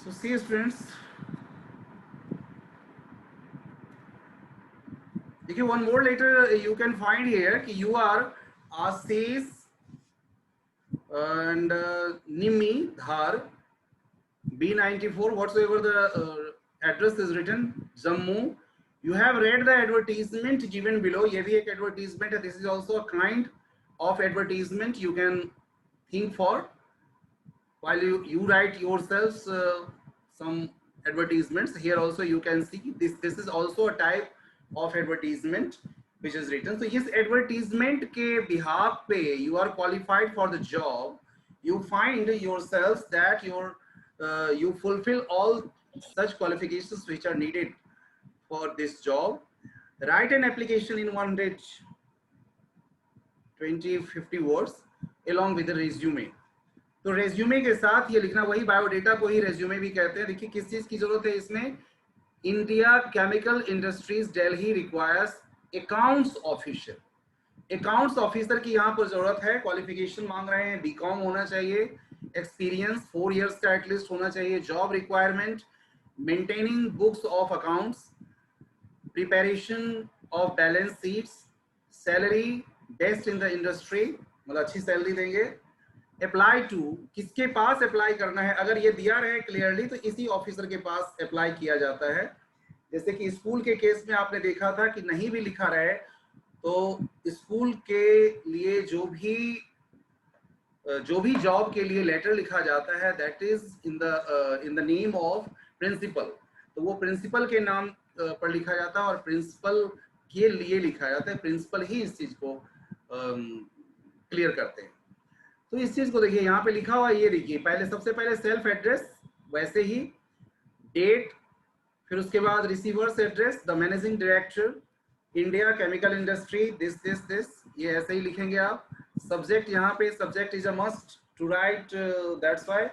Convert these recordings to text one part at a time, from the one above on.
So see students, देखिए one more letter you can find here कि you are Ashish and Nimi Dhar B94 whatsoever the address is written Jammu. You have read the advertisement given below. ये भी एक advertisement है. This is also a kind of advertisement you can think for while you write yourselves some advertisements. Here also you can see this is also a type of advertisement which is written. So इस advertisement के behalf पे you are qualified for the job. You find yourselves that you fulfill all such qualifications which are needed for this job. Write an application in 100 20-50 words along with the resume. तो resume के साथ ये लिखना, वही biodata को ही resume भी कहते हैं. देखिए किस चीज की जरूरत है इसमें. India chemical industries Delhi requires accounts officer. Accounts officer की यहाँ पर जरूरत है. क्वालिफिकेशन मांग रहे हैं बीकॉम होना चाहिए, एक्सपीरियंस 4 इयर्स का एटलीस्ट होना चाहिए. Job requirement maintaining books of accounts, preparation of balance sheets, salary best in the industry, मतलब अच्छी सैलरी देंगे. अप्लाई टू, किसके पास अप्लाई करना है, अगर ये दिया रहे क्लियरली तो इसी ऑफिसर के पास अप्लाई किया जाता है. जैसे कि स्कूल के केस में आपने देखा था कि नहीं भी लिखा रहे तो स्कूल के लिए जो भी जॉब के लिए लेटर लिखा जाता है that is in the name of principal. तो वो प्रिंसिपल के नाम पर लिखा जाता है और प्रिंसिपल के लिए लिखा जाता है. प्रिंसिपल ही इस चीज को क्लियर करते हैं. तो इस चीज को देखिए यहाँ पे लिखा हुआ, ये देखिए पहले सबसे पहले सेल्फ एड्रेस, वैसे ही डेट, फिर उसके बाद receiver's address, the managing director India chemical industry this, ये ऐसे ही लिखेंगे आप. सब्जेक्ट यहाँ पे, subject is a must to write, that's why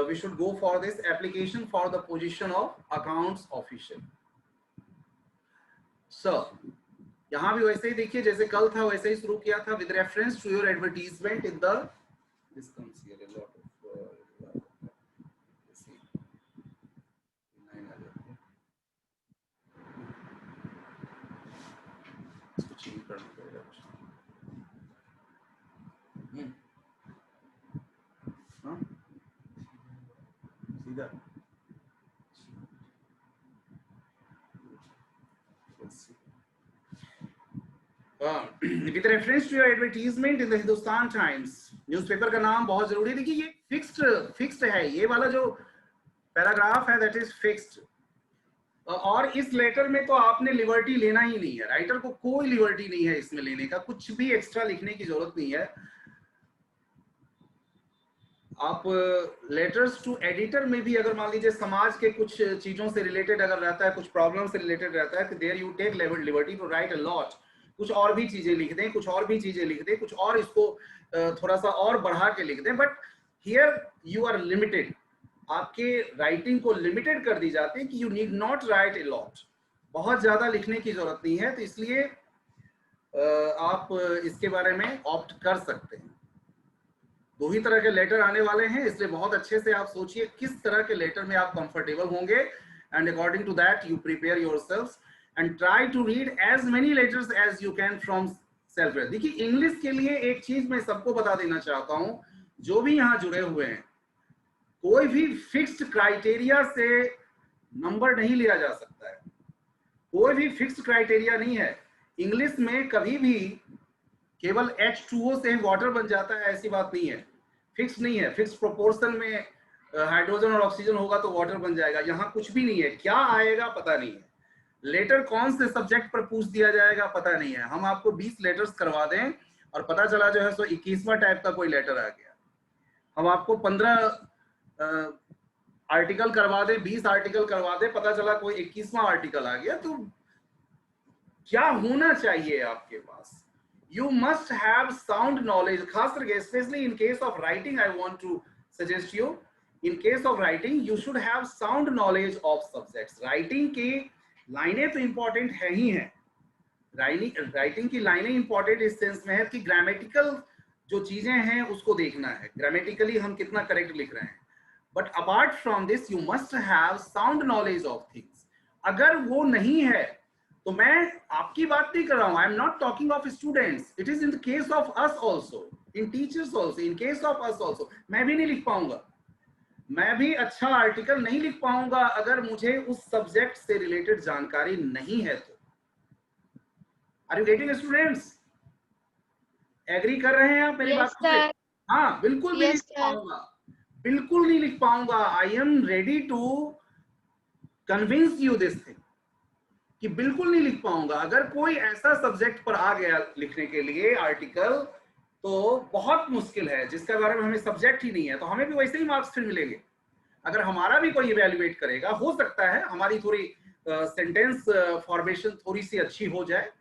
we should go for this application for the position of accounts officer. So यहाँ भी वैसे ही देखिए जैसे कल था वैसे ही शुरू किया था. With reference to your advertisement in the, this comes here a lot of see 9 आ जाती है, इसको चेंज करना पड़ेगा कुछ. हाँ सीधा with reference to your advertisement in the Hindustan Times. Newspaper का नाम बहुत जरूरी है. देखिए ये फिक्स्ड है, ये वाला जो पैराग्राफ है दैट इज फिक्स्ड. और इस लेटर में तो आपने लिबर्टी लेना ही नहीं है. राइटर को कोई लिबर्टी नहीं है इसमें लेने का, कुछ भी एक्स्ट्रा लिखने की जरूरत नहीं है. आप लेटर्स टू एडिटर में भी अगर मान लीजिए समाज के कुछ चीजों से रिलेटेड अगर रहता है, कुछ प्रॉब्लम से रिलेटेड रहता है, तो there you take liberty to write a lot. कुछ और भी चीजें लिख दें, कुछ और भी चीजें लिख दें, कुछ और इसको थोड़ा सा और बढ़ा के लिख दें. But here you are limited, आपके राइटिंग को लिमिटेड कर दी जाती है कि you need not write a lot. बहुत ज्यादा लिखने की जरूरत नहीं है. तो इसलिए आप इसके बारे में ऑप्ट कर सकते हैं. 2 ही तरह के लेटर आने वाले हैं, इसलिए बहुत अच्छे से आप सोचिए किस तरह के लेटर में आप कंफर्टेबल होंगे and according to that you prepare yourselves and try to read as many letters as you can from self. देखिए इंग्लिश के लिए एक चीज मैं सबको बता देना चाहता हूं, जो भी यहाँ जुड़े हुए हैं, कोई भी फिक्स्ड क्राइटेरिया से नंबर नहीं लिया जा सकता है. कोई भी फिक्स्ड क्राइटेरिया नहीं है. इंग्लिश में कभी भी केवल H2O से वाटर बन जाता है ऐसी बात नहीं है. फिक्स नहीं है. फिक्स प्रोपोर्शन में हाइड्रोजन और ऑक्सीजन होगा तो वाटर बन जाएगा. यहाँ कुछ भी नहीं है. क्या आएगा पता नहीं है. लेटर कौन से सब्जेक्ट पर पूछ दिया जाएगा पता नहीं है. हम आपको 20 लेटर्स करवा दें और पता चला जो है सो 21वां टाइप का कोई लेटर आ गया. हम आपको 15 आर्टिकल करवा दें, 20 आर्टिकल करवा दें, पता चला कोई 21वां आर्टिकल आ गया. तो क्या होना चाहिए आपके पास? You must have sound knowledge. खास करके especially in case of writing, I want to suggest you, in case of writing, you should have sound knowledge of subjects. Writing की लाइनें तो important है ही हैं. राइटिंग की लाइनें इंपॉर्टेंट इस सेंस में है कि ग्रामेटिकल जो चीजें हैं उसको देखना है. ग्रामेटिकली हम कितना करेक्ट लिख रहे हैं. But apart from this you must have sound knowledge of things. अगर वो नहीं है तो मैं आपकी बात नहीं कर रहा हूं, I am not talking of students, it is in the case of us also, in teachers also, in case of us also. मैं भी नहीं लिख पाऊंगा, मैं भी अच्छा आर्टिकल नहीं लिख पाऊंगा अगर मुझे उस सब्जेक्ट से रिलेटेड जानकारी नहीं है तो। Are you getting students? Agree कर रहे हैं आप मेरी Yes, बातों से? sir. हाँ, बिल्कुल भी नहीं Yes, लिख sir. पाऊंगा, बिल्कुल नहीं लिख पाऊंगा। I am ready to convince you this thing कि बिल्कुल नहीं लिख पाऊंगा। अगर कोई ऐसा सब्जेक्ट पर आ गया लिखने के लिए आर्टिकल तो बहुत मुश्किल है, जिसके बारे में हमें सब्जेक्ट ही नहीं है, तो हमें भी वैसे ही मार्क्स फिर मिलेंगे। अगर हमारा भी कोई इवेल्युएट करेगा, हो सकता है हमारी थोड़ी सेंटेंस फॉर्मेशन थोड़ी सी अच्छी हो जाए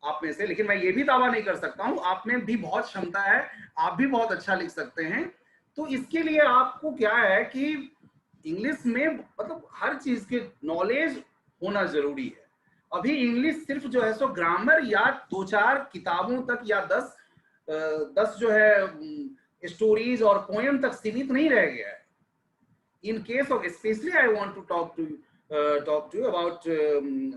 आप में से, लेकिन मैं ये भी दावा नहीं कर सकता हूं, आप में भी बहुत क्षमता है, आप भी बहुत अच्छा लिख सकते हैं। तो इसके लिए आपको क्या है कि इंग्लिश में मतलब हर चीज के नॉलेज होना जरूरी है। अभी इंग्लिश सिर्फ जो है सो ग्रामर या 2-4 किताबों तक या 10 जो है स्टोरीज और पोएम तक सीमित नहीं रह गया है। In case of specially I want to talk to you about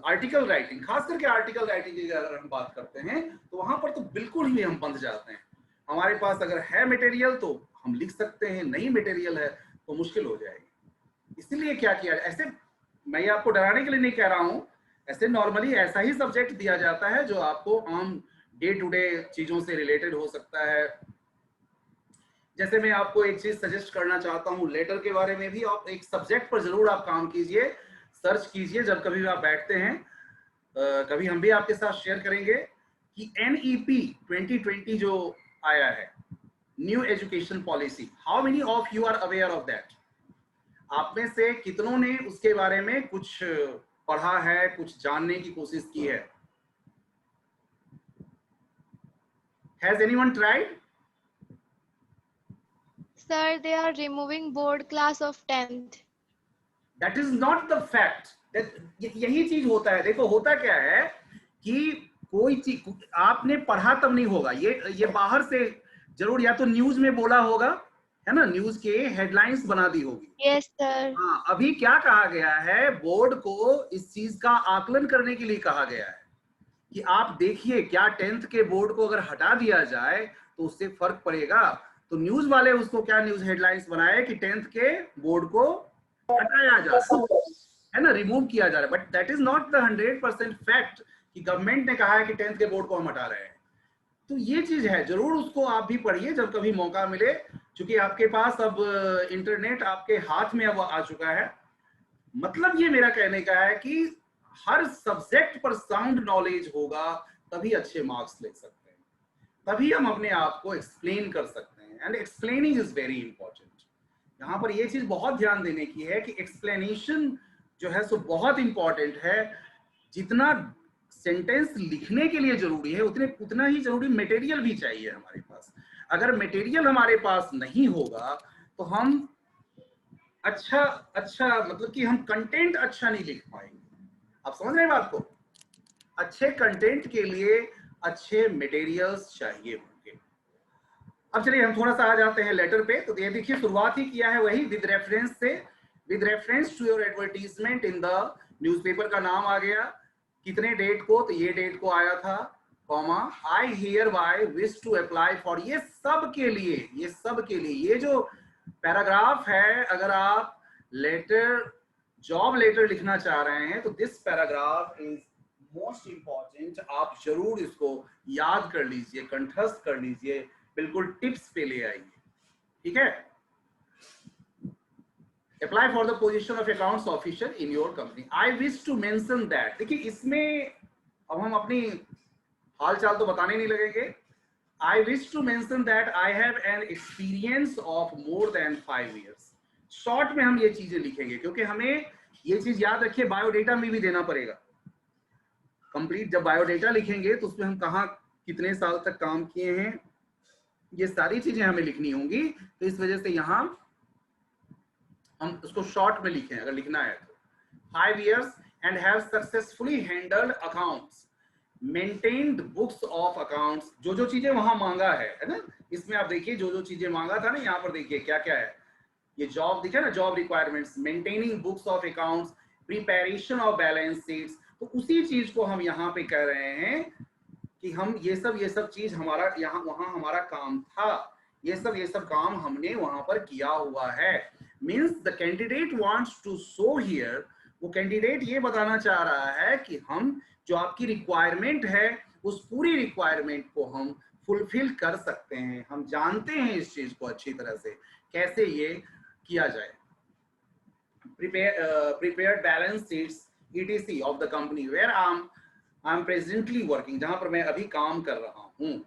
article writing, खास करके आर्टिकल राइटिंग की अगर हम बात करते हैं तो वहां पर तो बिल्कुल ही हम बंध जाते हैं। हमारे पास अगर है मटेरियल तो हम लिख सकते हैं, नहीं मटेरियल है तो मुश्किल हो जाएगी। इसीलिए क्या किया, ऐसे मैं ये आपको डराने के लिए नहीं कह रहा हूं, ऐसे नॉर्मली ऐसा ही सब्जेक्ट दिया जाता है जो आपको आम डे टू डे चीजों से रिलेटेड हो सकता है। जैसे मैं आपको एक चीज सजेस्ट करना चाहता हूँ, लेटर के बारे में भी आप एक सब्जेक्ट पर जरूर आप काम कीजिए, सर्च कीजिए जब कभी आप बैठते हैं। कभी हम भी आपके साथ शेयर करेंगे कि NEP 2020 जो आया है, new education policy, how many of you are aware of that? आप में से कितनों ने उसके बारे में कुछ पढ़ा है, कुछ जानने की कोशिश की है? Has anyone tried? Sir, they are removing board class of 10th. That is not the fact. यही चीज होता है। देखो होता क्या है कि कोई चीज आपने पढ़ा तब नहीं होगा, ये बाहर से जरूर या तो न्यूज में बोला होगा, है ना, न्यूज के हेडलाइंस बना दी होगी। Yes, sir. हाँ, अभी क्या कहा गया है, बोर्ड को इस चीज का आकलन करने के लिए कहा गया है कि आप देखिए क्या 10th के बोर्ड को अगर हटा दिया जाए तो उससे फर्क पड़ेगा। तो न्यूज वाले उसको क्या न्यूज हेडलाइंस बनाए कि 10th के बोर्ड को हटाया जा रहा है ना, रिमूव किया जा रहा है। But that is not the 100% fact कि गवर्नमेंट ने कहा है कि 10th के बोर्ड को हम हटा रहे हैं। तो ये चीज है, जरूर उसको आप भी पढ़िए जब कभी मौका मिले, क्योंकि आपके पास अब इंटरनेट आपके हाथ में अब आ चुका है। मतलब ये मेरा कहने का है कि हर सब्जेक्ट पर साउंड नॉलेज होगा तभी अच्छे मार्क्स ले सकते हैं, तभी हम अपने आप को एक्सप्लेन कर सकते हैं। And explaining is very important. यहाँ पर ये चीज बहुत ध्यान देने की है कि एक्सप्लेनेशन जो है सो बहुत इंपॉर्टेंट है। जितना सेंटेंस लिखने के लिए जरूरी है उतना ही जरूरी मटेरियल भी चाहिए हमारे पास। अगर मटेरियल हमारे पास नहीं होगा तो हम अच्छा मतलब कि हम कंटेंट अच्छा नहीं लिख पाएंगे। आप समझ रहे हैं बात को? अच्छे कंटेंट के लिए अच्छे मटेरियल्स चाहिए होंगे। अब चलिए हम थोड़ा सा आ जाते हैं लेटर पे। तो ये देखिए शुरुआत ही किया है वही विद रेफरेंस से, with reference to your advertisement in the newspaper का नाम आ गया, कितने डेट को, तो ये डेट को आया था, comma I hereby wish to apply for, ये सब के लिए, ये सब के लिए। ये जो पैराग्राफ है, अगर आप लेटर जॉब लेटर लिखना चाह रहे हैं तो this paragraph is most important. आप जरूर इसको याद कर लीजिए, कंठस्थ कर लीजिए, बिल्कुल टिप्स पे ले आइए, ठीक है। Apply for the position of accounts officer in your company, I wish to mention that. देखिए इसमें अब हम अपनी हाल चाल तो बताने नहीं लगेंगे। I wish to mention that I have an experience of more than 5 years। Short में हम ये चीजें लिखेंगे क्योंकि हमें ये चीज याद रखिए, बायोडेटा में भी देना पड़ेगा। कंप्लीट जब बायोडेटा लिखेंगे तो उसमें हम कहाँ कितने साल तक काम किए हैं, ये सारी चीजें हमें लिखनी होंगी। तो इस वजह से यहाँ हम उसको शॉर्ट में लिखें अगर लिखना है तो। 5 years and have successfully handled accounts, maintained books of accounts। जो जो चीजें वहां मांगा है ना, इसमें आप देखिए जो जो चीजें मांगा था ना, यहाँ पर देखिए क्या क्या है। ये जॉब दिखा ना, job requirements, maintaining books of accounts, preparation of balance sheets, तो उसी चीज को हम यहाँ पे कह रहे हैं कि हम ये सब चीज हमारा यहाँ वहाँ हमारा काम था, ये सब काम हमने वहां पर किया हुआ है। Means the candidate wants to show here, वो कैंडिडेट ये बताना चाह रहा है कि हम जो आपकी रिक्वायरमेंट है उस पूरी रिक्वायरमेंट को हम फुलफिल कर सकते हैं, हम जानते हैं इस चीज को अच्छी तरह से कैसे ये किया जाए। prepared balance sheets etc of the company where I'm presently working, जहां पर मैं अभी काम कर रहा हूँ।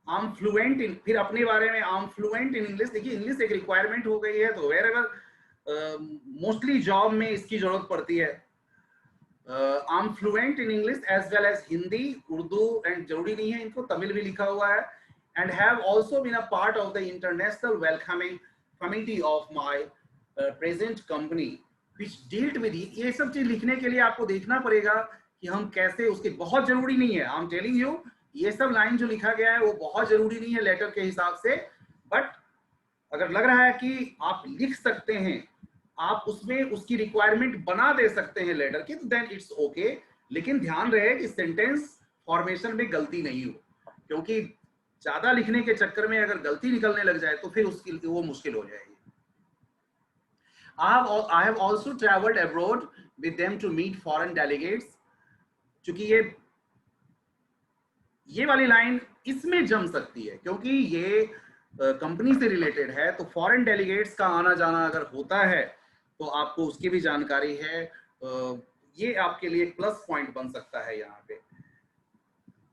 I'm fluent in, फिर अपने बारे में I'm fluent in English, देखिए इंग्लिश एक रिक्वायरमेंट हो गई है, तो wherever मोस्टली जॉब में इसकी जरूरत पड़ती है। I'm fluent in English as well as Hindi, Urdu, and जरूरी नहीं है इनको तमिल भी लिखा हुआ है, and have also been a part of the international welcoming committee of my present company which dealt with it। ये सब चीज लिखने के लिए आपको देखना पड़ेगा कि हम कैसे, उसके बहुत जरूरी नहीं है, आई एम टेलिंग यू, ये सब लाइन जो लिखा गया है वो बहुत जरूरी नहीं है लेटर के हिसाब से, बट अगर लग रहा है कि आप लिख सकते हैं, आप उसमें उसकी रिक्वायरमेंट बना दे सकते हैं लेटर की, तो देन इट्स ओके। लेकिन ध्यान रहे कि सेंटेंस फॉर्मेशन में गलती नहीं हो, क्योंकि ज्यादा लिखने के चक्कर में अगर गलती निकलने लग जाए तो फिर उसकी वो मुश्किल हो जाएगी। I have also traveled abroad with them to meet foreign delegates। चूंकि ये वाली लाइन इसमें जम सकती है क्योंकि ये कंपनी से रिलेटेड है, तो फॉरेन डेलीगेट्स का आना जाना अगर होता है तो आपको उसकी भी जानकारी है। ये आपके लिए प्लस पॉइंट बन सकता है। यहाँ पे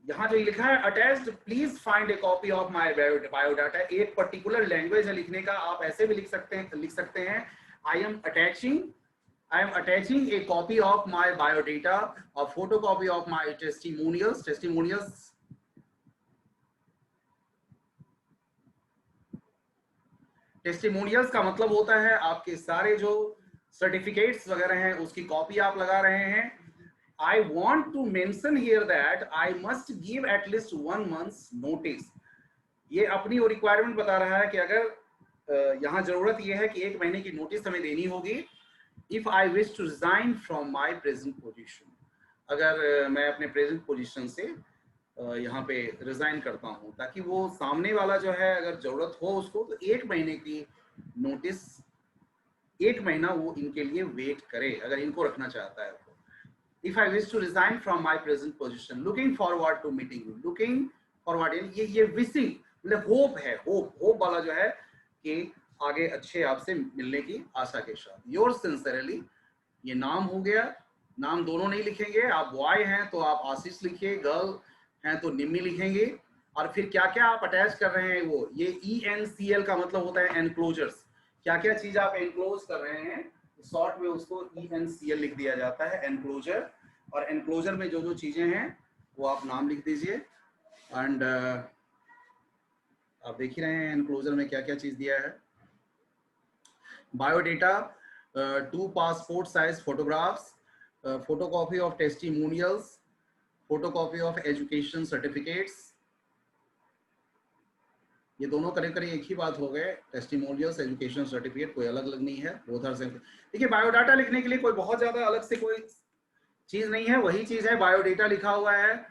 यहाँ जो लिखा है attached please find A copy of my biodata, एक पर्टिकुलर लैंग्वेज है लिखने का, आप ऐसे भी लिख सकते हैं I am attaching a copy of my biodata, a photocopy of my testimonials। Testimonials का मतलब होता है आपके सारे जो सर्टिफिकेट्स वगैरह हैं उसकी कॉपी आप लगा रहे हैं। I want to mention here that I must give at least 1 month's notice। ये अपनी वो रिक्वायरमेंट बता रहा है कि अगर यहाँ जरूरत यह है कि 1 महीने की नोटिस हमें देनी होगी। If I wish to resign from my present position, अगर मैं अपने प्रेजेंट पोजिशन से यहाँ पे रिजाइन करता हूँ, ताकि वो सामने वाला जो है अगर जरूरत हो उसको, तो 1 महीने की नोटिस, 1 महीना वो इनके लिए वेट करे अगर इनको रखना चाहता है तो। If I wish to resign from my present position, looking forward to meeting you. Looking forward ये विशिंग मतलब होप है, होप वाला जो है कि आगे अच्छे आपसे मिलने की आशा के साथ। योर सिंसियरली, ये नाम हो गया, नाम दोनों नहीं लिखेंगे, आप बॉय हैं तो आप आशीष लिखिए, गर्ल हैं तो निम्मी लिखेंगे। और फिर क्या क्या आप अटैच कर रहे हैं, वो ये ENCL का मतलब होता है एनक्लोजर्स, क्या क्या चीज आप एनक्लोज कर रहे हैं, शॉर्ट में उसको ENCL लिख दिया जाता है, एनक्लोजर। और एनक्लोजर में जो जो चीजें हैं वो आप नाम लिख दीजिए। एंड आप देख ही रहे हैं एनक्लोजर में क्या क्या चीज दिया है। Biodata, 2 passport size photographs, photocopy of testimonials, photocopy of education certificates. ये दोनों करीब करीब एक ही बात हो गए, टेस्टिमोनियल्स, एजुकेशन सर्टिफिकेट, कोई अलग अलग नहीं है, बोथ आर सेम। देखिए बायोडाटा लिखने के लिए कोई बहुत ज्यादा अलग से कोई चीज नहीं है, वही चीज है, बायोडेटा लिखा हुआ है,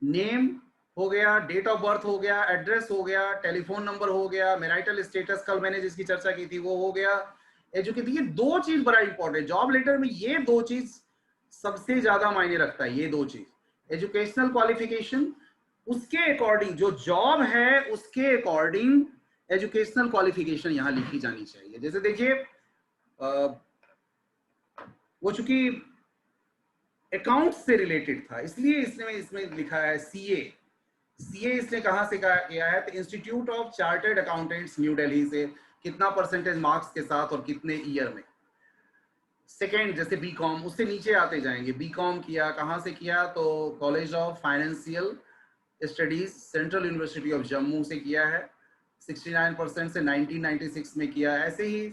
नेम हो गया, डेट ऑफ बर्थ हो गया, एड्रेस हो गया, टेलीफोन नंबर हो गया, मैरिटल स्टेटस कल मैंने जिसकी चर्चा की थी वो हो गया, एजुकेशन। ये 2 चीज बड़ा इंपॉर्टेंट, जॉब लेटर में ये 2 चीज सबसे ज्यादा मायने रखता है। ये 2 चीज, एजुकेशनल क्वालिफिकेशन, उसके अकॉर्डिंग जो जॉब है उसके अकॉर्डिंग एजुकेशनल क्वालिफिकेशन यहाँ लिखी जानी चाहिए। जैसे देखिए वो चूंकि अकाउंट्स से रिलेटेड था इसलिए इसमें लिखा है सीए इसने कहां से किया है, तो institute of chartered accountants new Delhi से, कितना परसेंटेज मार्क्स के साथ और कितने ईयर में। सेकेंड जैसे बीकॉम, उससे नीचे आते जाएंगे, बीकॉम किया कहां से किया, तो college of financial studies central university of Jammu से किया है, 69% से 1996 में किया है। ऐसे ही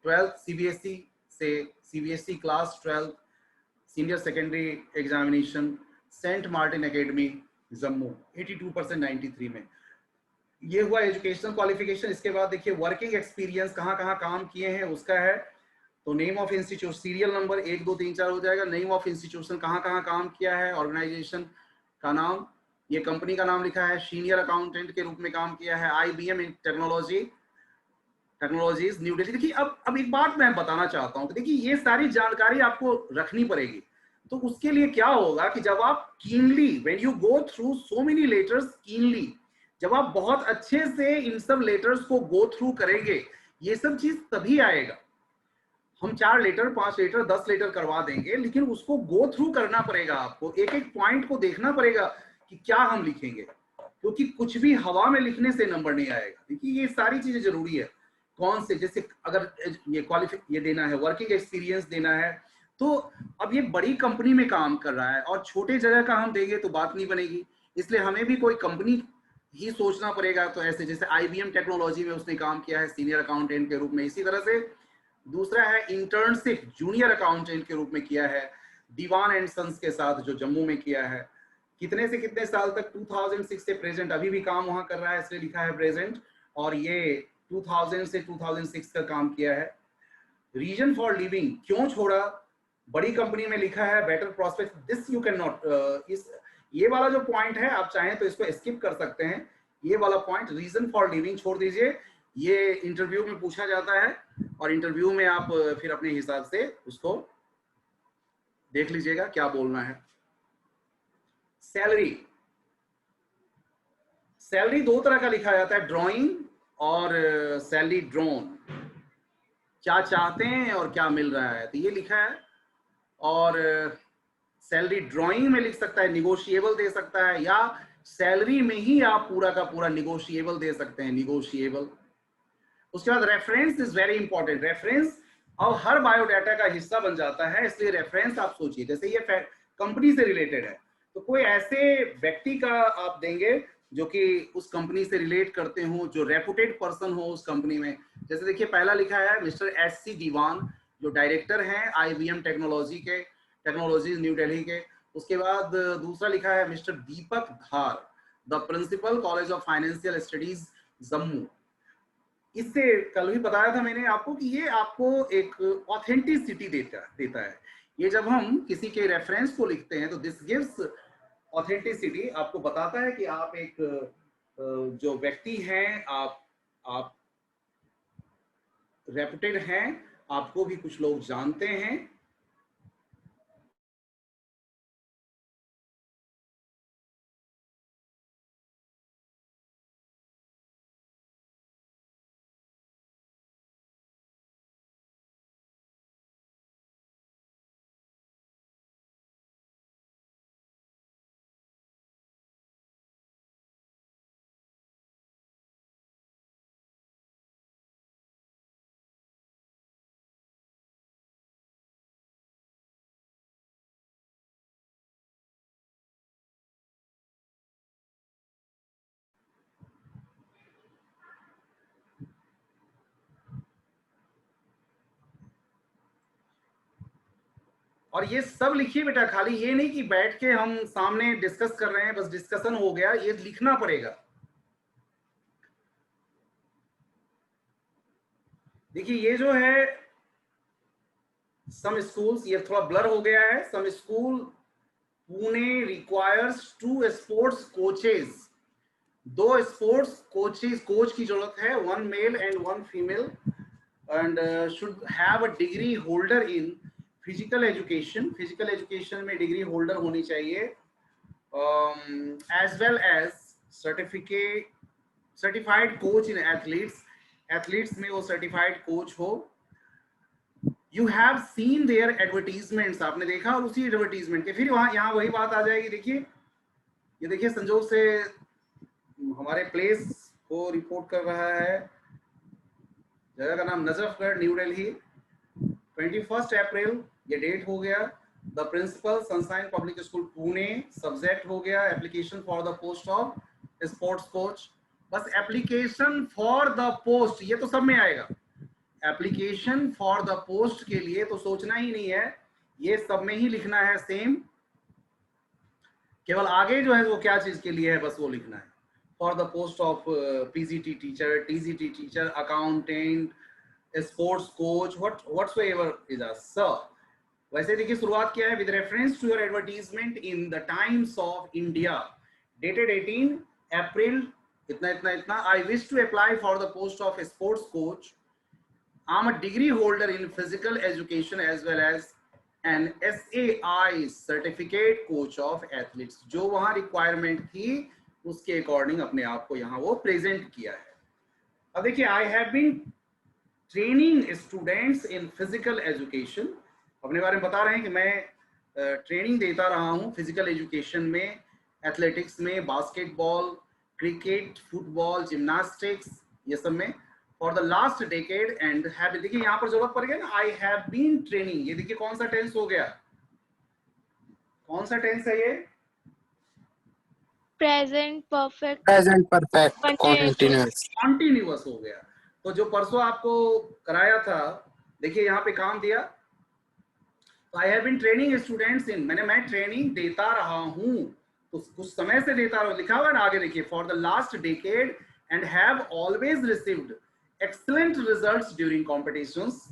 12th सीबीएसई से, CBSE class 12 senior secondary examination Saint Martin Academy Jammu 82% 93 में। ये हुआ एजुकेशनल क्वालिफिकेशन। इसके बाद देखिए वर्किंग एक्सपीरियंस, कहाँ कहाँ काम किए हैं उसका है। तो name of institute, serial number 1 2 3 4 हो जाएगा। नेम ऑफ इंस्टीट्यूशन, कहाँ कहाँ काम किया है, ऑर्गेनाइजेशन का नाम, ये कंपनी का नाम लिखा है, सीनियर अकाउंटेंट के रूप में काम किया है, IBM टेक्नोलॉजीज न्यू दिल्ली। देखिए अब एक बात मैं बताना चाहता हूँ कि देखिए ये सारी जानकारी आपको रखनी पड़ेगी। तो उसके लिए क्या होगा कि जब आप keenly, when you go through so many letters keenly, जब आप बहुत अच्छे से इन सब लेटर्स को गो थ्रू करेंगे, ये सब चीज तभी आएगा। हम 4 लेटर 5 लेटर 10 लेटर करवा देंगे, लेकिन उसको गो थ्रू करना पड़ेगा। आपको एक एक पॉइंट को देखना पड़ेगा कि क्या हम लिखेंगे, क्योंकि कुछ भी हवा में लिखने से नंबर नहीं आएगा। देखिए ये सारी चीजें जरूरी है। कौन से, जैसे अगर ये देना है, वर्किंग एक्सपीरियंस देना है, तो अब ये बड़ी कंपनी में काम कर रहा है और छोटे जगह का हम देंगे तो बात नहीं बनेगी। इसलिए हमें भी कोई कंपनी ही सोचना पड़ेगा। तो ऐसे जैसे IBM टेक्नोलॉजी में उसने काम किया है सीनियर अकाउंटेंट के रूप में, इसी तरह से दूसरा है इंटर्नशिप जूनियर अकाउंटेंट के रूप में किया है दीवान एंड सन्स के साथ, जो जम्मू में किया है। कितने से कितने साल तक, 2006 से प्रेजेंट, अभी भी काम वहां कर रहा है इसलिए लिखा है प्रेजेंट। और ये 2000 से 2006 का काम किया है। रीजन फॉर लिविंग, क्यों छोड़ा, बड़ी कंपनी में लिखा है better prospect, this you can not, इस ये वाला जो पॉइंट है आप चाहें तो इसको स्किप कर सकते हैं। ये वाला पॉइंट रीजन फॉर लिविंग छोड़ दीजिए, ये इंटरव्यू में पूछा जाता है और इंटरव्यू में आप फिर अपने हिसाब से उसको देख लीजिएगा क्या बोलना है। सैलरी, सैलरी 2 तरह का लिखा जाता है, ड्राइंग और सैलरी ड्रोन, क्या चाहते हैं और क्या मिल रहा है, तो ये लिखा है। और सैलरी ड्राइंग में लिख सकता है, निगोशिएबल दे सकता है, या सैलरी में ही आप पूरा का पूरा निगोशिएबल दे सकते हैं, निगोशिएबल। उसके बाद reference is very important. Reference अब हर बायोडाटा का हिस्सा बन जाता है, इसलिए रेफरेंस आप सोचिए, जैसे ये कंपनी से रिलेटेड है तो कोई ऐसे व्यक्ति का आप देंगे जो कि उस कंपनी से रिलेट करते हो, जो रेपुटेड पर्सन हो उस कंपनी में। जैसे देखिए पहला लिखा है मिस्टर SC दीवान, जो डायरेक्टर हैं IBM टेक्नोलॉजीज न्यू दिल्ली के। उसके बाद दूसरा लिखा है mister Deepak Dhar, the principal college of financial studies Jammu. इससे कल भी बताया था मैंने आपको कि ये आपको एक ऑथेंटिसिटी देता है। ये जब हम किसी के रेफरेंस को लिखते हैं तो दिस गिव्स ऑथेंटिसिटी, आपको बताता है कि आप एक जो व्यक्ति हैं, आप रेपुटेड हैं, आपको भी कुछ लोग जानते हैं। और ये सब लिखिए बेटा, खाली ये नहीं कि बैठ के हम सामने डिस्कस कर रहे हैं बस डिस्कशन हो गया, ये लिखना पड़ेगा। देखिए ये जो है सम स्कूल्स, ये थोड़ा ब्लर हो गया है। Some school Pune requires 2 sports coaches, 2 sports coach की जरूरत है, 1 male and 1 female, and should have a degree holder in physical education. Physical education में डिग्री होल्डर होनी चाहिए, as well as certified coach in athletes, athletes में वो certified coach हो। You have seen there advertisements, आपने देखा और उसी एडवर्टीजमेंट के फिर वहां यहाँ वही बात आ जाएगी। देखिए ये देखिए संजोग से हमारे प्लेस को रिपोर्ट कर रहा है, जगह का नाम नजफगढ़ न्यू दिल्ली, 21 अप्रैल ये डेट हो गया। The principal sunshine public school Pune, subject हो गया application for the post of sports coach. बस एप्लीकेशन फॉर द पोस्ट, ये तो सब में आएगा। एप्लीकेशन फॉर द पोस्ट के लिए तो सोचना ही नहीं है, ये सब में ही लिखना है सेम, केवल आगे जो है वो क्या चीज के लिए है बस वो लिखना है। for the post of PGT teacher, TGT teacher, accountant, sports coach, whatsoever is a sir. वैसे देखिए शुरुआत किया है with reference to your advertisement in the Times of India dated 18 April इतना इतना इतना. I wish to apply for the post of a sports coach. I'm a degree holder in physical education as well as an SAI certificate coach of athletes. जो वहां requirement थी उसके according अपने आप को यहाँ वो प्रेजेंट किया है. अब देखिए I have been training students in physical education. अपने बारे में बता रहे हैं कि मैं ट्रेनिंग देता रहा हूँ फिजिकल एजुकेशन में, एथलेटिक्स में, बास्केटबॉल, क्रिकेट, फुटबॉल, जिम्नास्टिक्स, ये सब में for the last decade and have. देखिए यहाँ पर जरूरत पड़ गया ना, आई हैव बीन ट्रेनिंग. ये देखिए कौन सा टेंस हो गया, कौन सा टेंस है ये? Present perfect continuous. कॉन्टिन्यूअस हो गया. तो जो परसों आपको कराया था, देखिए यहाँ पे काम दिया. I have been training students in, मैं ट्रेनिंग देता रहा हूँ, तो कुछ समय से देता रहा. लिखा हुआ ना आगे देखिए, for the last decade and have always received excellent results during competitions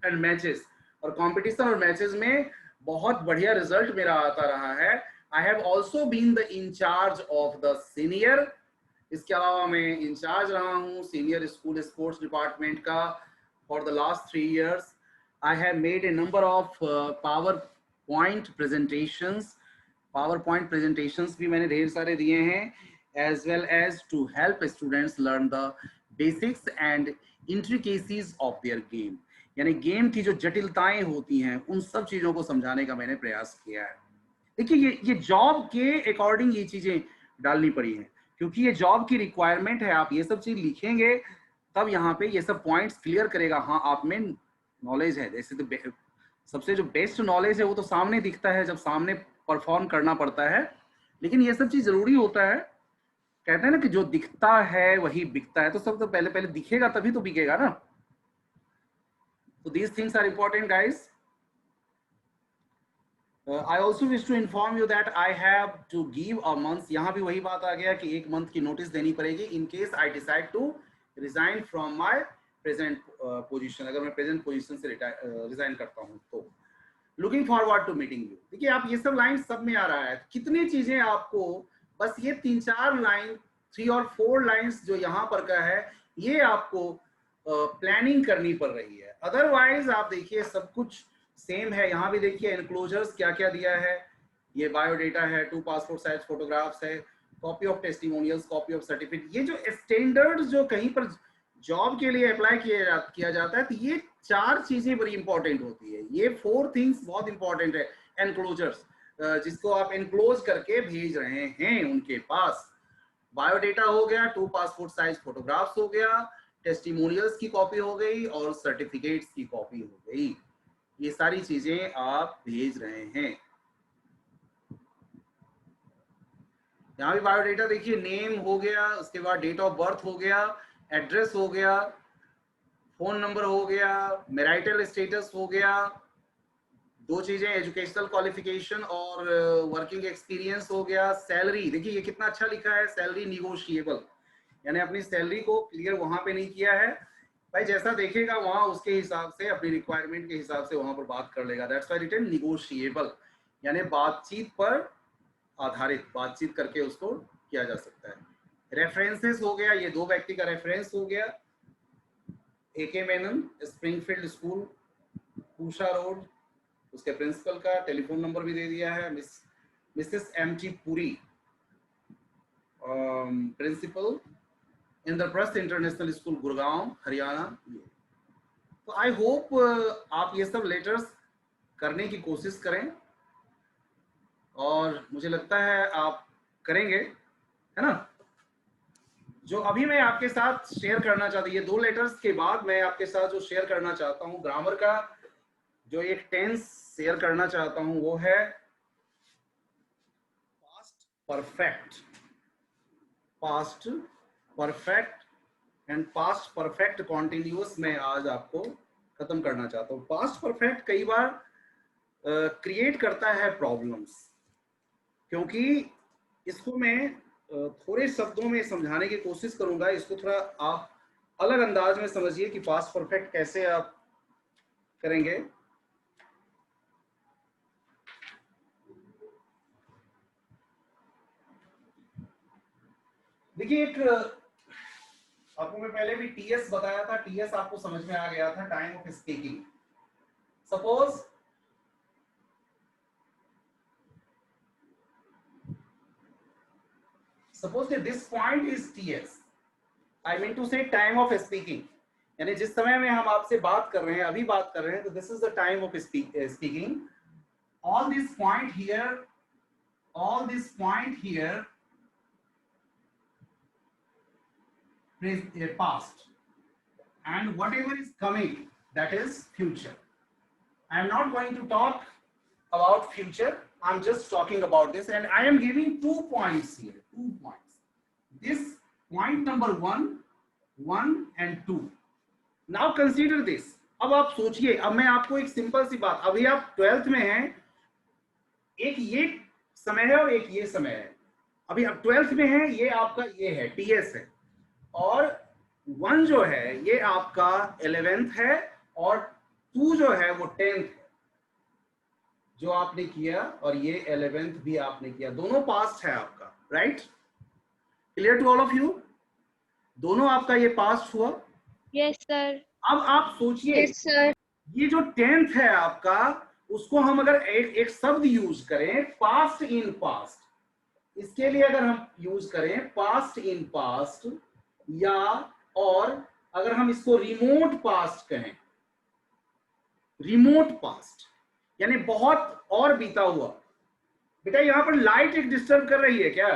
and matches. और कॉम्पिटिशन और मैचेस में बहुत बढ़िया रिजल्ट मेरा आता रहा है. I have also been the in charge of the senior. इसके अलावा मैं इंचार्ज रहा हूँ सीनियर स्कूल स्पोर्ट्स डिपार्टमेंट का for the last 3 years. I have made a number of PowerPoint presentations. PowerPoint presentations भी मैंने ढेर सारे दिए हैं, as well as to help students learn the basics and intricacies of their game. यानी game की जो जटिलताएं होती हैं उन सब चीजों को समझाने का मैंने प्रयास किया है. देखिए ये जॉब के अकॉर्डिंग ये चीजें डालनी पड़ी हैं, क्योंकि ये जॉब की रिक्वायरमेंट है. आप ये सब चीज लिखेंगे तब यहाँ पे ये सब पॉइंट्स क्लियर करेगा. हाँ आप में नॉलेज है. जैसे तो सबसे जो बेस्ट नॉलेज है वो तो सामने दिखता है जब सामने परफॉर्म करना पड़ता है, लेकिन ये सब चीज जरूरी होता है. कहते हैं ना कि जो दिखता है वही बिकता है, तो सब तो पहले दिखेगा तभी तो बिकेगा ना. तो these things are important guys. I also wish to inform you that I have to give a month. यहाँ भी वही बात आ गया कि 1 मंथ की नोटिस देनी पड़ेगी in case I decide to resign from my present position. अगर मैं present position से resign करता हूँ तो. Looking forward to meeting you. देखिए आप ये सब लाइन सब में आ रहा है. कितनी चीजें आपको बस ये 3-4 लाइन 3 और 4 लाइन्स जो यहाँ पर का है ये आपको प्लानिंग करनी पड़ रही है. अदरवाइज आप देखिए सब कुछ सेम है. यहाँ भी देखिए एनक्लोजर्स क्या क्या दिया है. ये बायोडेटा है, 2 पासपोर्ट साइज फोटोग्राफ्स है, copy of testimonials, copy of certificate. ये जो स्टैंडर्ड जो कहीं पर जॉब के लिए अप्लाई किया जाता है तो ये 4 चीजें बड़ी इंपॉर्टेंट होती है. ये 4 थिंग्स बहुत इंपॉर्टेंट है. एनक्लोजर्स जिसको आप एनक्लोज करके भेज रहे हैं उनके पास. बायोडेटा हो गया, 2 पासपोर्ट साइज फोटोग्राफ्स हो गया, टेस्टिमोनियल्स की कॉपी हो गई और सर्टिफिकेट्स की कॉपी हो गई. ये सारी चीजें आप भेज रहे हैं. यहाँ भी बायोडेटा देखिए, नेम हो गया, उसके बाद डेट ऑफ बर्थ हो गया, एड्रेस हो गया, फोन नंबर हो गया, मैरिटल स्टेटस हो गया. 2 चीजें एजुकेशनल क्वालिफिकेशन और वर्किंग एक्सपीरियंस हो गया. सैलरी देखिए ये कितना अच्छा लिखा है, सैलरी निगोशिएबल, यानी अपनी सैलरी को क्लियर वहां पे नहीं किया है. भाई जैसा देखेगा वहां उसके हिसाब से अपनी रिक्वायरमेंट के हिसाब से वहां पर बात कर लेगा. दैट्स व्हाई रिटन निगोशिएबल, यानी बातचीत पर आधारित, बातचीत करके उसको किया जा सकता है. रेफरेंसेस हो गया, ये 2 व्यक्ति का रेफरेंस हो गया. AK Menon Springfield school, Pusa road, उसके प्रिंसिपल का टेलीफोन नंबर भी दे दिया है. Mrs MT Puri, principal Indraprastha international school Gurgaon Haryana. तो आई होप आप ये सब लेटर्स करने की कोशिश करें और मुझे लगता है आप करेंगे, है ना. जो अभी मैं आपके साथ शेयर करना चाहता हूँ, ये 2 लेटर्स के बाद मैं आपके साथ जो शेयर करना चाहता हूँ ग्रामर का जो एक टेंस शेयर करना चाहता हूँ वो है past perfect. Past perfect and past perfect continuous मैं आज आपको खत्म करना चाहता हूँ. पास्ट परफेक्ट कई बार क्रिएट करता है प्रॉब्लम्स, क्योंकि इसको मैं थोड़े शब्दों में समझाने की कोशिश करूंगा, इसको थोड़ा आप अलग अंदाज में समझिए कि पास्ट परफेक्ट कैसे आप करेंगे। देखिए, एक आपको मैं पहले भी टीएस बताया था, टीएस आपको समझ में आ गया था, time of speaking. Suppose that this point is TS, I mean to say time of speaking, यानी जिस समय में हम आपसे बात कर रहे हैं, अभी बात कर रहे हैं, तो this is the time of speaking. All this point here is past, and whatever is coming, that is future. I am not going to talk about future, I'm just talking about this, and I am giving 2 points here, 2 points. This point number 1 and 2. Now consider this. अब आप सोचिए, अब मैं आपको एक simple सी बात, अभी आप 12th में हैं, एक ये समय है और एक ये समय है। अभी आप 12th में हैं, ये आपका ये है, TS है, और 1 जो है ये आपका 11th है, और 2 जो है वो 10th है, जो आपने किया, और ये 11th भी आपने किया, दोनों पास्ट है आपका, right? Clear to all of you? दोनों आपका ये पास्ट हुआ। Yes, sir. अब आप सोचिए, Yes, sir. ये जो 10th है आपका, उसको हम अगर एक शब्द यूज करें, पास्ट इन पास्ट, इसके लिए अगर हम यूज करें पास्ट इन पास्ट, या और अगर हम इसको रिमोट पास्ट कहें, रिमोट पास्ट यानी बहुत और बीता हुआ। बेटा यहां पर लाइट एक डिस्टर्ब कर रही है क्या?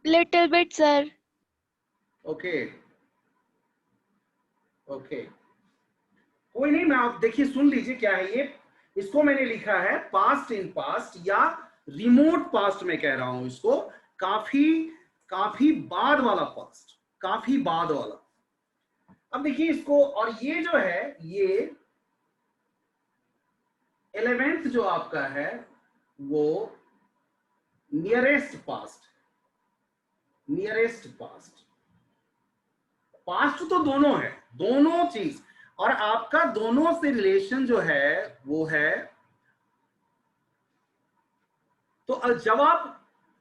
Little bit, sir. Okay okay, कोई नहीं, मैं आप देखिए सुन लीजिए क्या है ये। इसको मैंने लिखा है पास्ट इन पास्ट या रिमोट पास्ट में कह रहा हूं इसको, काफी बाद वाला पास्ट, काफी बाद वाला। अब देखिए इसको, और ये जो है ये 11th जो आपका है वो nearest past, nearest past. Past तो दोनों है, दोनों चीज, और आपका दोनों से रिलेशन जो है वो है, तो जब आप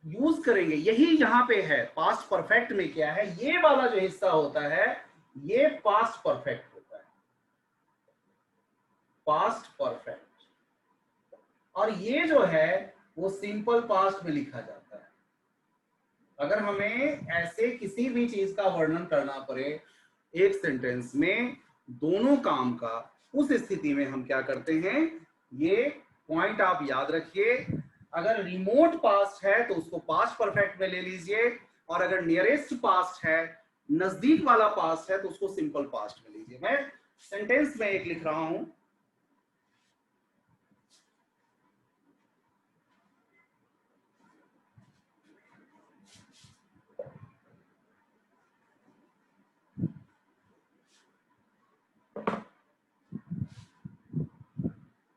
यूज करेंगे, यही यहां पे है पास्ट परफेक्ट में क्या है, ये वाला जो हिस्सा होता है ये पास्ट परफेक्ट होता है, पास्ट परफेक्ट, और ये जो है वो सिंपल पास्ट में लिखा जाता है। अगर हमें ऐसे किसी भी चीज का वर्णन करना पड़े एक सेंटेंस में दोनों काम का, उस स्थिति में हम क्या करते हैं, ये पॉइंट आप याद रखिए। अगर रिमोट पास्ट है तो उसको पास्ट परफेक्ट में ले लीजिए, और अगर नियरेस्ट पास्ट है, नजदीक वाला पास्ट है, तो उसको सिंपल पास्ट में लीजिए। मैं सेंटेंस में एक लिख रहा हूं,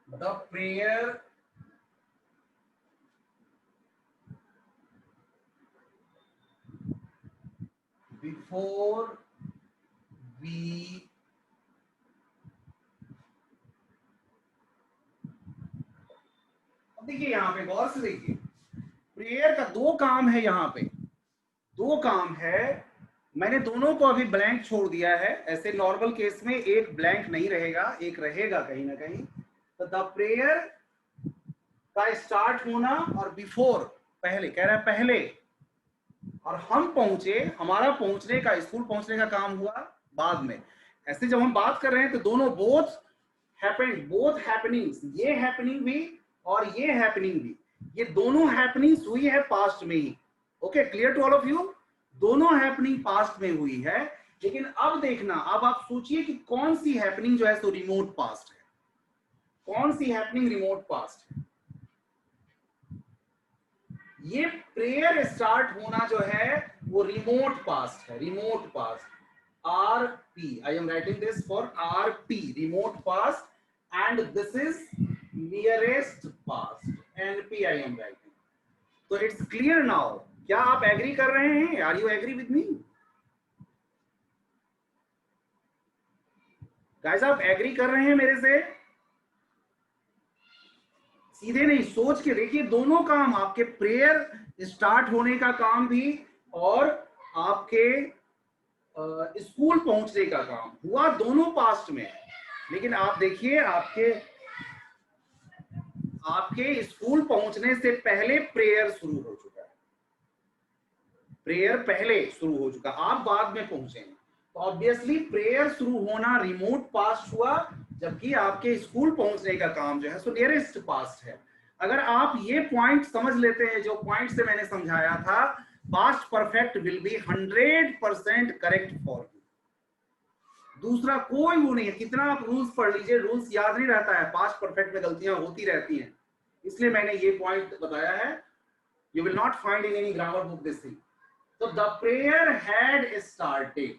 the prayer before we अब देखिए यहां पे गौर से देखिए, प्रेयर का 2 काम है, यहां पे 2 काम है। मैंने दोनों को अभी ब्लैंक छोड़ दिया है, ऐसे नॉर्मल केस में एक ब्लैंक नहीं रहेगा, एक रहेगा कहीं ना कहीं। तो द प्रेयर का स्टार्ट होना और बिफोर, पहले कह रहा है पहले, और हम पहुंचे, हमारा पहुंचने का, स्कूल पहुंचने का काम हुआ बाद में। ऐसे जब हम बात कर रहे हैं तो दोनों बोथ हैपनिंग्स, ये हैपनिंग भी और ये हैपनिंग भी, ये दोनों हैपनिंग्स हुई है पास्ट में ही। Okay, clear to all of you? दोनों हैपनिंग पास्ट में हुई है। लेकिन अब देखना, अब आप सोचिए कि कौन सी हैपनिंग जो है तो रिमोट पास्ट है, कौन सी हैपनिंग रिमोट पास्ट है। ये प्रेयर स्टार्ट होना जो है वो रिमोट पास्ट है, remote past, RP, I am writing this for RP, remote past, and this is nearest past, NP I am writing. तो it's clear now. क्या आप एग्री कर रहे हैं? Are you agree with me? Guys आप agree कर रहे हैं मेरे से? सीधे नहीं, सोच के देखिए, दोनों काम, आपके प्रेयर स्टार्ट होने का काम भी और आपके स्कूल पहुंचने का काम हुआ, दोनों पास्ट में है। लेकिन आप देखिए, आपके स्कूल पहुंचने से पहले प्रेयर शुरू हो चुका है, प्रेयर पहले शुरू हो चुका, आप बाद में पहुंचे। तो ऑब्वियसली प्रेयर शुरू होना रिमोट पास्ट हुआ, जबकि आपके स्कूल पहुंचने का काम जो है सो नियरेस्ट पास्ट है। अगर आप ये पॉइंट समझ लेते हैं, जो पॉइंट से मैंने समझाया था, past perfect will be 100% correct for you. दूसरा कोई वो नहीं है, कितना आप रूल्स पढ़ लीजिए, रूल्स याद नहीं रहता है, पास्ट परफेक्ट में गलतियां होती रहती हैं, इसलिए मैंने ये पॉइंट बताया है। You will not find in any grammar book this thing. तो the prayer had started,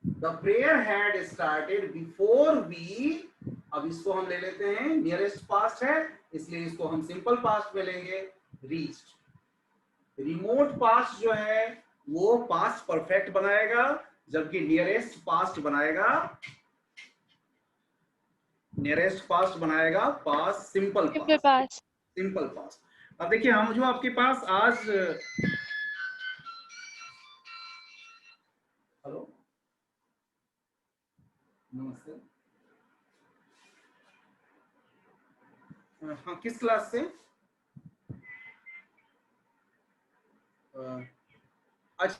the prayer had started before we, अब इसको हम ले लेते हैं, नियरेस्ट पास्ट है इसलिए इसको हम सिंपल पास्ट में लेंगे, रीच्ड। रिमोट पास्ट जो है वो पास्ट परफेक्ट बनाएगा, जबकि नियरेस्ट पास्ट बनाएगा, नियरेस्ट पास्ट बनाएगा past simple past, simple past. अब देखिए, हम जो आपके पास आज, हेलो नमस्ते, हाँ किस क्लास से? अच्छा,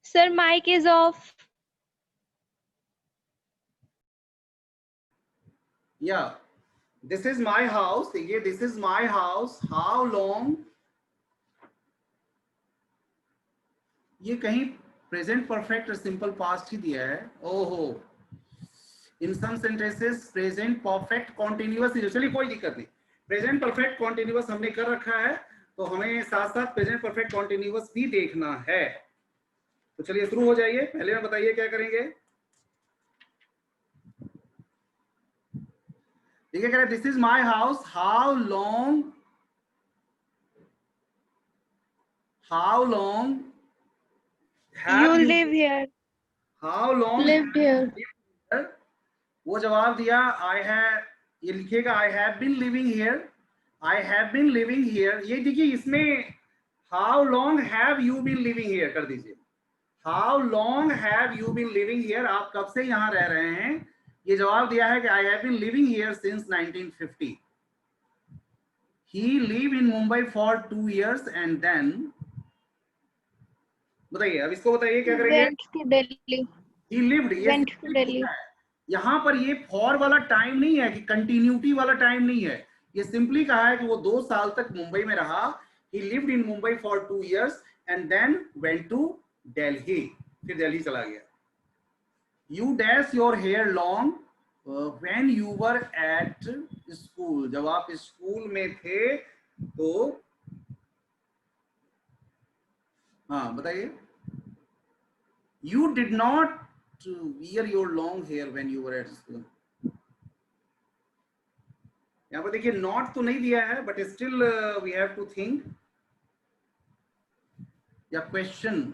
Sir, mic is off. yeah, this is my house, देखिए this is my house, how long, ये कहीं प्रेजेंट परफेक्ट और सिंपल पास्ट ही दिया है। ओहो, in some sentences present perfect continuous, चलिए कोई दिक्कत नहीं, प्रेजेंट परफेक्ट कॉन्टिन्यूअस हमने कर रखा है, तो हमें साथ साथ प्रेजेंट परफेक्ट कॉन्टिन्यूअस भी देखना है। तो चलिए शुरू हो जाइए, पहले में बताइए क्या करेंगे। देखिए कह रहे this is my house, how long You live here. How long Lived here. वो जवाब दिया आई हैव, ये लिखिएगा I have been living here, I have been living here. ये देखिए इसमें how long have you been living here कर दीजिए, how long have you been living here, आप कब से यहाँ रह रहे हैं। ये जवाब दिया है कि I have been living here since 1950। He live in Mumbai for 2 years and then, बताइए अब इसको बताइए क्या करेंगे। Went to Delhi. He lived, ये Went to Delhi. यहाँ पर ये फॉर वाला टाइम नहीं है, कि कंटिन्यूटी वाला टाइम नहीं है, ये सिंपली कहा है कि वो 2 साल तक मुंबई में रहा। He lived in Mumbai for 2 years and then went to Delhi, फिर दिल्ली चला गया। You dash your hair long when you were at school, जब आप स्कूल में थे तो, हाँ बताइए। You did not wear your long hair when you were at school. यहाँ पर देखिए नॉट तो नहीं दिया है, but still we have to think, या क्वेश्चन,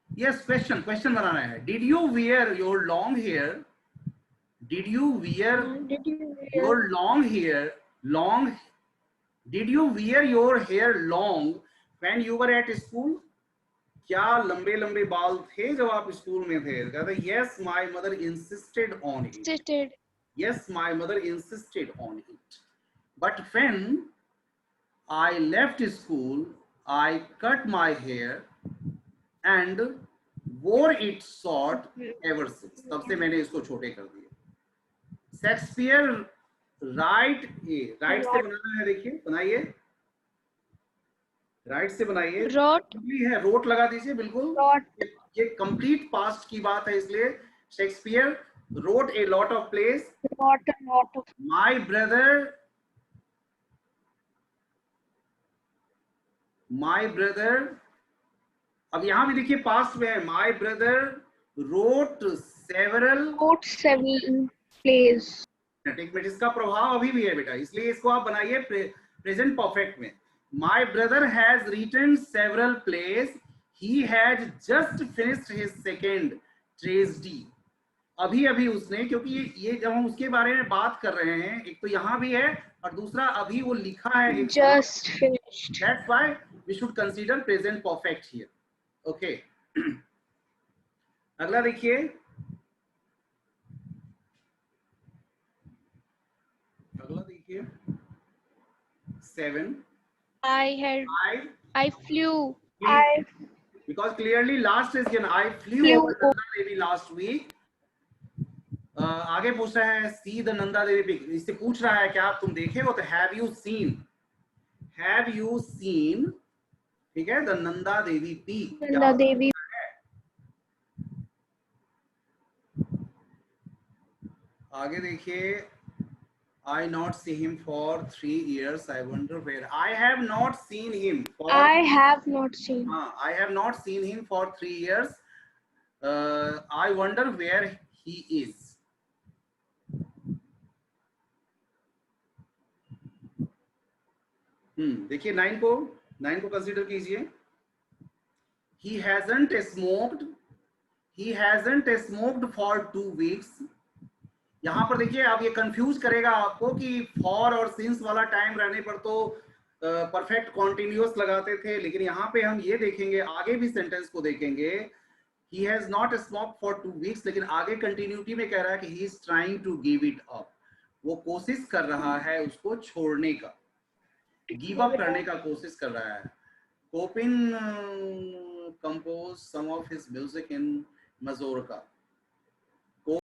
यस क्वेश्चन, क्वेश्चन बनाना है। Did you wear your long hair, did you wear your long hair, long, did you wear your hair long when you were at school, क्या लंबे लंबे बाल थे जब आप स्कूल में थे। कहते yes my mother insisted on it, yes my mother insisted on it, but when I left school I cut my hair and wore it short ever since. तब से मैंने इसको छोटे कर दिए. शेक्सपियर राइट से बनाना है, देखिए बनाइए, राइट से बनाइए. Wrote. है, रोट लगा दीजिए बिल्कुल. ये कंप्लीट पास्ट की बात है, इसलिए Shakespeare wrote a lot of plays. My brother, अब यहां भी देखिए पास्ट में है. My brother wrote several plays. एक मिनट, इसका प्रभाव अभी भी है बेटा, इसलिए इसको आप बनाइए प्रेजेंट परफेक्ट में. My brother has written several plays. He had just finished his second tragedy. अभी अभी उसने, क्योंकि ये जब हम उसके बारे में बात कर रहे हैं, एक तो यहाँ भी है और दूसरा अभी वो लिखा है. Just finished. That's why we should consider present perfect here. Okay. अगला देखिए, अगला देखिए 7. I flew. Because clearly last is again I flew over Nanda Devi last week. आगे पूछ रहा है see the Nanda Devi pic. इससे पूछ रहा है क्या तुम देखे हो, तो have you seen, ठीक है, the Nanda Devi peak. Nanda Devi. आगे देखिए, I not see him for 3 years. I wonder where. I have not seen him. I have not seen. I have not seen him for 3 years. I wonder where he is. देखिए 9 को consider कीजिए. He hasn't smoked for 2 weeks. यहाँ पर देखिए, आप ये confuse करेगा आपको कि फॉर और सिंस वाला टाइम रहने पर तो परफेक्ट कॉन्टिन्यूअस लगाते थे, लेकिन यहाँ पे हम ये देखेंगे, आगे भी सेंटेंस को देखेंगे, he has not smoked for 2 weeks, लेकिन आगे कंटिन्यूटी में कह रहा है कि he is trying to give it up. वो कोशिश कर रहा है उसको छोड़ने का, गिव अप करने का कोशिश कर रहा है. Chopin composed some of his music in Mazurka.